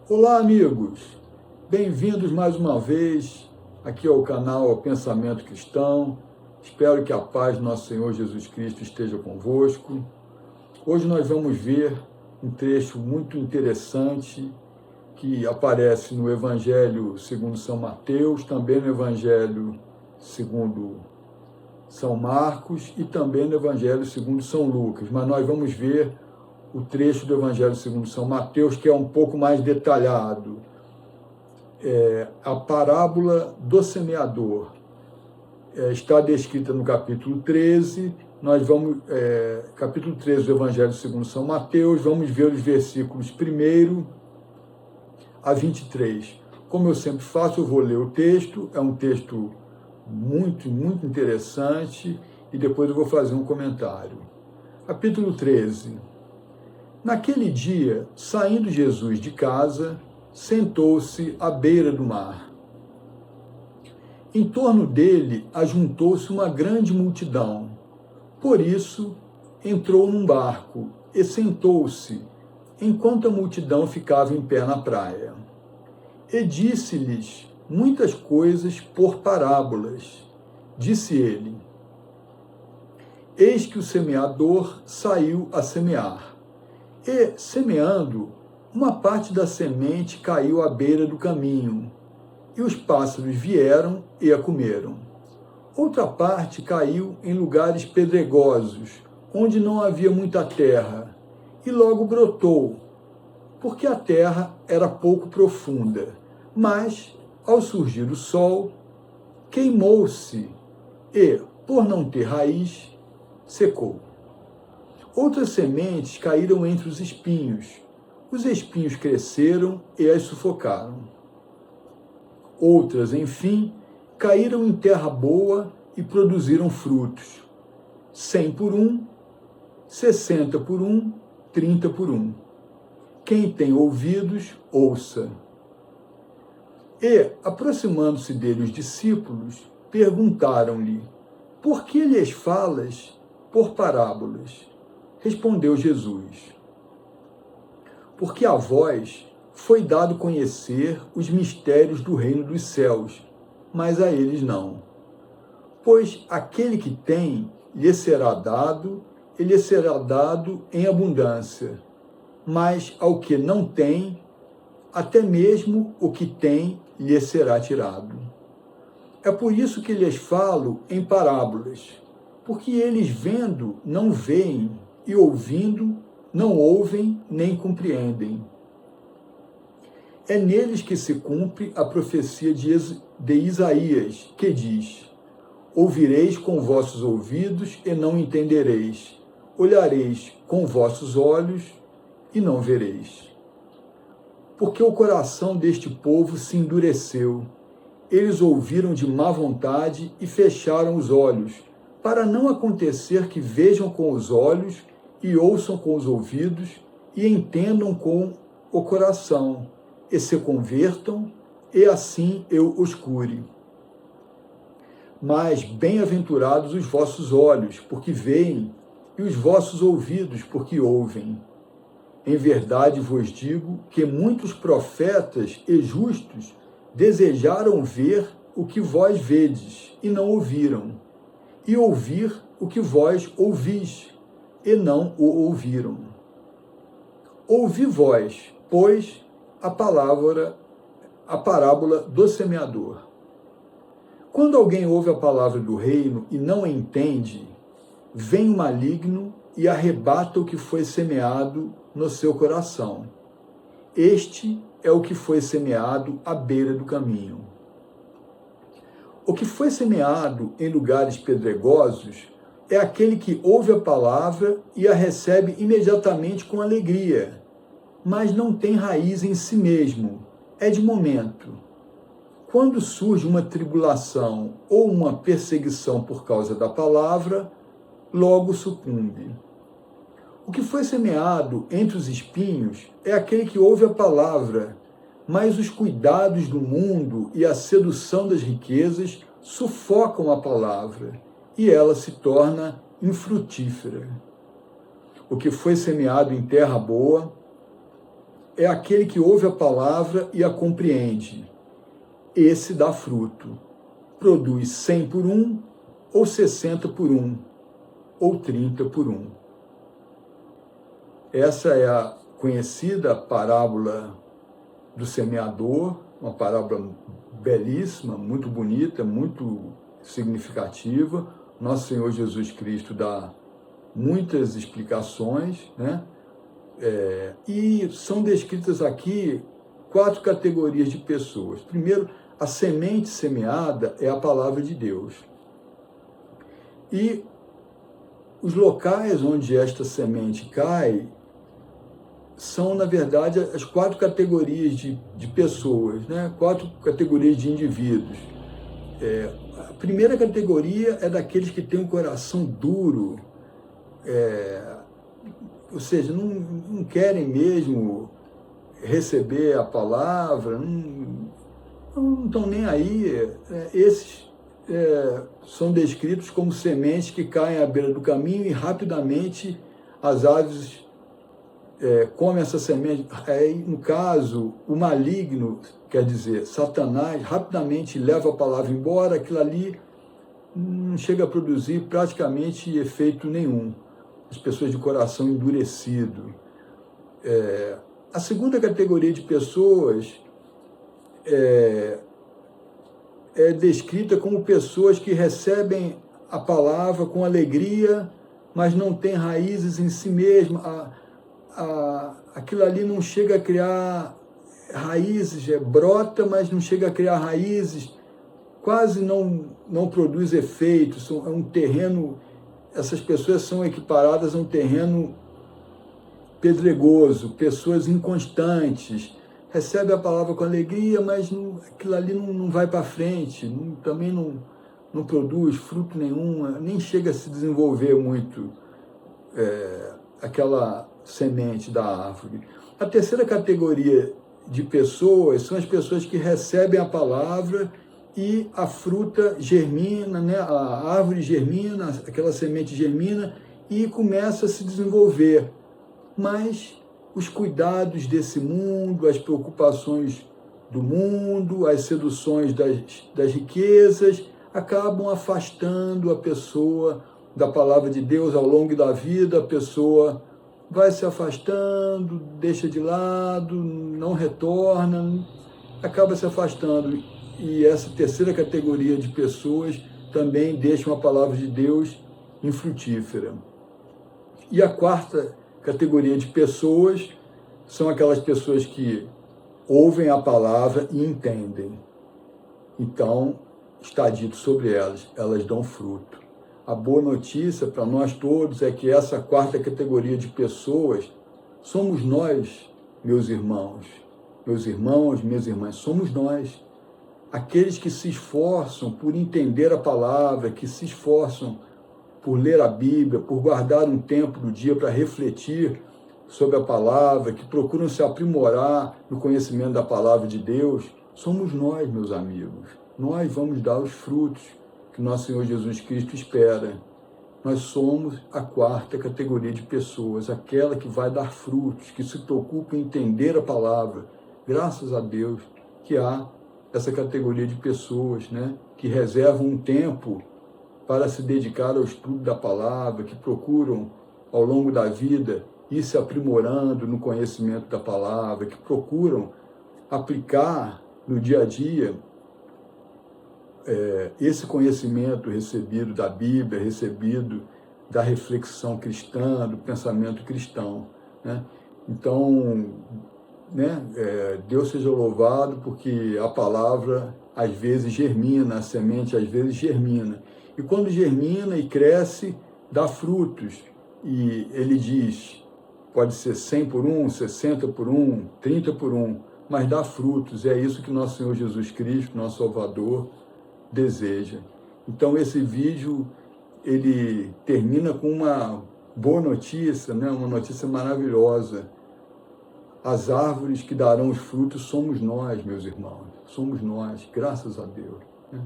Olá, amigos! Bem-vindos mais uma vez aqui ao canal Pensamento Cristão. Espero que a paz do nosso Senhor Jesus Cristo esteja convosco. Hoje nós vamos ver um trecho muito interessante que aparece no Evangelho segundo São Mateus, também no Evangelho segundo São Marcos e também no Evangelho segundo São Lucas. Mas nós vamos ver o trecho do Evangelho segundo São Mateus, que é um pouco mais detalhado. A parábola do semeador está descrita no capítulo 13. Nós vamos, capítulo 13 do Evangelho segundo São Mateus, vamos ver os versículos 1 a 23. Como eu sempre faço, eu vou ler o texto, é um texto muito interessante, e depois eu vou fazer um comentário. Capítulo 13. Naquele dia, saindo Jesus de casa, sentou-se à beira do mar. Em torno dele ajuntou-se uma grande multidão. Por isso, entrou num barco e sentou-se, enquanto a multidão ficava em pé na praia. E disse-lhes muitas coisas por parábolas. Disse ele: Eis que o semeador saiu a semear. E, semeando, uma parte da semente caiu à beira do caminho, e os pássaros vieram e a comeram. Outra parte caiu em lugares pedregosos, onde não havia muita terra, e logo brotou, porque a terra era pouco profunda. Mas, ao surgir o sol, queimou-se e, por não ter raiz, secou. Outras sementes caíram entre os espinhos. Os espinhos cresceram e as sufocaram. Outras, enfim, caíram em terra boa e produziram frutos. 100 por 1, 60 por 1, 30 por 1. Quem tem ouvidos, ouça. E, aproximando-se dele os discípulos, perguntaram-lhe: Por que lhes falas por parábolas? Respondeu Jesus: Porque a vós foi dado conhecer os mistérios do reino dos céus, mas a eles não. Pois aquele que tem, lhe será dado em abundância, mas ao que não tem, até mesmo o que tem lhe será tirado. É por isso que lhes falo em parábolas, porque eles vendo não veem, e ouvindo não ouvem nem compreendem. É neles que se cumpre a profecia de Isaías, que diz: Ouvireis com vossos ouvidos e não entendereis, olhareis com vossos olhos e não vereis. Porque o coração deste povo se endureceu, eles ouviram de má vontade e fecharam os olhos, para não acontecer que vejam com os olhos e ouçam com os ouvidos, e entendam com o coração, e se convertam, e assim eu os cure. Mas bem-aventurados os vossos olhos, porque veem, e os vossos ouvidos, porque ouvem. Em verdade vos digo que muitos profetas e justos desejaram ver o que vós vedes, e não ouviram, e ouvir o que vós ouvis, e não o ouviram. Ouvi vós, pois, a parábola do semeador. Quando alguém ouve a palavra do reino e não a entende, vem o maligno e arrebata o que foi semeado no seu coração. Este é o que foi semeado à beira do caminho. O que foi semeado em lugares pedregosos é aquele que ouve a palavra e a recebe imediatamente com alegria, mas não tem raiz em si mesmo, é de momento. Quando surge uma tribulação ou uma perseguição por causa da palavra, logo sucumbe. O que foi semeado entre os espinhos é aquele que ouve a palavra, mas os cuidados do mundo e a sedução das riquezas sufocam a palavra, e ela se torna infrutífera. O que foi semeado em terra boa é aquele que ouve a palavra e a compreende. Esse dá fruto. Produz 100 por 1, ou 60 por 1, ou 30 por 1. Essa é a conhecida parábola do semeador, uma parábola belíssima, muito bonita, muito significativa. Nosso Senhor Jesus Cristo dá muitas explicações, né? E são descritas aqui 4 categorias de pessoas. Primeiro, a semente semeada é a palavra de Deus. E os locais onde esta semente cai são, na verdade, as 4 categorias de pessoas, né? 4 categorias de indivíduos. A primeira categoria é daqueles que têm um coração duro, ou seja, não querem mesmo receber a palavra, não estão nem aí. Esses são descritos como sementes que caem à beira do caminho e rapidamente as aves comem essa semente. No caso, o maligno, quer dizer, Satanás, rapidamente leva a palavra embora, aquilo ali não chega a produzir praticamente efeito nenhum. As pessoas de coração endurecido. A segunda categoria de pessoas é descrita como pessoas que recebem a palavra com alegria, mas não têm raízes em si mesmo. Aquilo ali não chega a criar raízes, brota, mas não chega a criar raízes, quase não produz efeitos. É um terreno, essas pessoas são equiparadas a um terreno pedregoso, pessoas inconstantes, recebe a palavra com alegria, mas aquilo ali não vai para frente, também não produz fruto nenhum, nem chega a se desenvolver muito aquela semente da árvore. A terceira categoria de pessoas são as pessoas que recebem a palavra e a fruta germina, né? A árvore germina, aquela semente germina e começa a se desenvolver. Mas os cuidados desse mundo, as preocupações do mundo, as seduções das riquezas, acabam afastando a pessoa da palavra de Deus ao longo da vida. A pessoa vai se afastando, deixa de lado, não retorna, acaba se afastando. E essa terceira categoria de pessoas também deixam a palavra de Deus infrutífera. E a quarta categoria de pessoas são aquelas pessoas que ouvem a palavra e entendem. Então, está dito sobre elas, elas dão fruto. A boa notícia para nós todos é que essa quarta categoria de pessoas somos nós, meus irmãos, minhas irmãs, somos nós. Aqueles que se esforçam por entender a palavra, que se esforçam por ler a Bíblia, por guardar um tempo do dia para refletir sobre a palavra, que procuram se aprimorar no conhecimento da palavra de Deus, somos nós, meus amigos. Nós vamos dar os frutos que nosso Senhor Jesus Cristo espera. Nós somos a quarta categoria de pessoas, aquela que vai dar frutos, que se preocupa em entender a palavra. Graças a Deus que há essa categoria de pessoas, né, que reservam um tempo para se dedicar ao estudo da palavra, que procuram, ao longo da vida, ir se aprimorando no conhecimento da palavra, que procuram aplicar no dia a dia esse conhecimento recebido da Bíblia, recebido da reflexão cristã, do pensamento cristão, né? Então, né, Deus seja louvado, porque a palavra às vezes germina, a semente às vezes germina. E quando germina e cresce, dá frutos. E ele diz, pode ser 100 por 1, 60 por 1, 30 por 1, mas dá frutos. É isso que nosso Senhor Jesus Cristo, nosso Salvador, deseja. Então esse vídeo, ele termina com uma boa notícia, né? Uma notícia maravilhosa. As árvores que darão os frutos somos nós, meus irmãos. Somos nós, graças a Deus, né?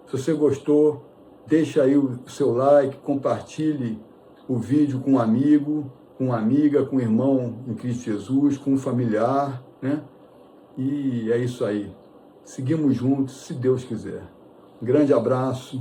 Se você gostou, deixa aí o seu like, compartilhe o vídeo com um amigo, com uma amiga, com um irmão em Cristo Jesus, com um familiar, né? E é isso aí. Seguimos juntos, se Deus quiser. Um grande abraço.